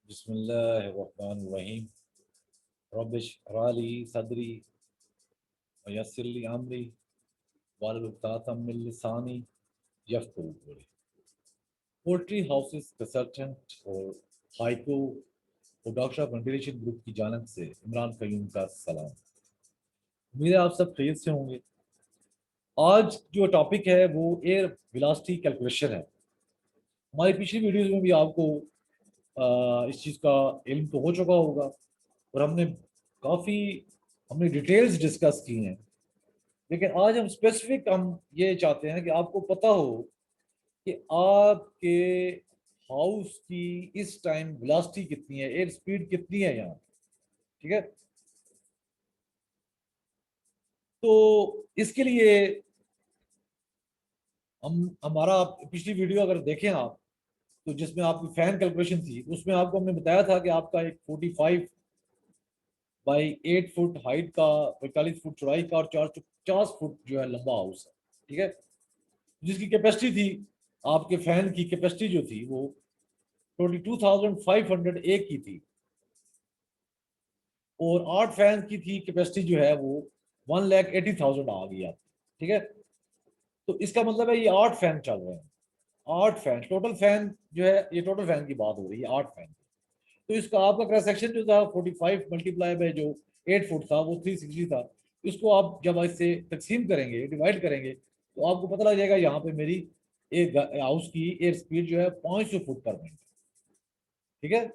बिस्मिल्लाहिर्रहमानिर्रहीम। रब्बिश रली सदरी वयस्सिर ली अमरी वाहलुल उक़दतम मिन लिसानी यफ़क़हू क़ौली। पोल्ट्री हाउसेस कंसल्टेंट और haiku production of ventilation group की जानब से इमरान क़य्यूम का सलाम। उम्मीद है आप सब खैरियत से होंगे। आज जो टॉपिक है वो एयर वेलोसिटी कैलकुलेशन है। हमारी पिछली वीडियोज़ में भी आपको इस चीज़ का इल्म तो हो चुका होगा और हमने डिटेल्स डिस्कस की हैं। लेकिन आज हम ये चाहते हैं कि आपको पता हो कि आपके हाउस की इस टाइम वेलोसिटी कितनी है, एयर स्पीड कितनी है यहाँ। ठीक है, तो इसके लिए हम हमारा पिछली वीडियो अगर देखें आप, तो जिसमें आपकी फैन कैलकुलेशन थी, उसमें आपको हमने बताया था कि आपका एक 45 बाई 8 फुट हाइट का, 45 फुट चौड़ाई का और 450 फुट जो है लंबा हाउस है। ठीक है, जिसकी कैपेसिटी थी, आपके फैन की कैपेसिटी जो थी वो 22,500 एक की थी और 8 फैन की थी कैपेसिटी जो है वो 1,80,000 आ गई आपकी। ठीक है, तो इसका मतलब है ये 8 फैन चल रहे हैं। 8 फैन टोटल फैन जो है, ये टोटल फैन की बात हो रही है, 8 फैन। तो इसका आपका क्रॉस सेक्शन जो था 45 मल्टीप्लाई बाय जो 8 फुट था वो 360 था। इसको आप जब इससे तकसीम करेंगे, डिवाइड करेंगे, तो आपको पता लग जाएगा यहाँ पे मेरी एक हाउस की एयर स्पीड जो है 500 फुट पर मिनट। ठीक है,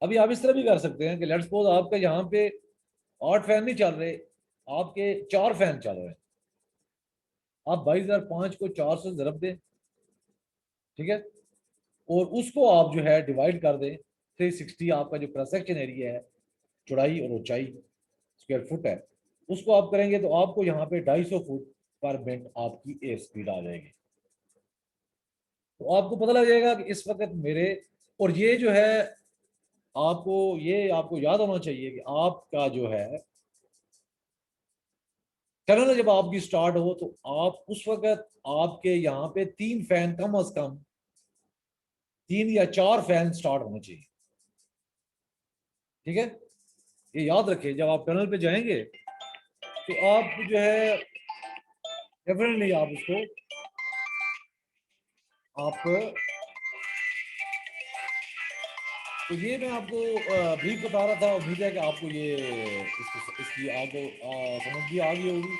अभी आप इस तरह भी कर सकते हैं कि लेट्स सपोज आपके यहाँ पे 8 फैन नहीं चल रहे, आपके 4 फैन चल रहे हैं। आप 22,500 को 4 से ज़रब दें। ठीक है, और उसको आप जो है डिवाइड कर दें 360, आपका जो क्रॉस सेक्शन एरिया है, चौड़ाई और ऊंचाई स्क्वायर फुट है, उसको आप करेंगे तो आपको यहाँ पे 250 फुट पर मिनट आपकी एयर स्पीड आ जाएगी। तो आपको पता लग जाएगा कि इस वक्त मेरे, और ये जो है आपको याद होना चाहिए कि आपका जो है टनल जब आपकी स्टार्ट हो तो आप उस वक्त आपके यहाँ पे 3 फैन कम अज कम, 3 या 4 फैन स्टार्ट होने चाहिए। ठीक है, ये याद रखिए, जब आप टनल पे जाएंगे तो आप जो है डेफिनेटली आप उसको आप तो ये मैं आपको ब्रीफ बता रहा था। उम्मीद है कि आपको ये इसकी आपको समझ भी आ गई होगी।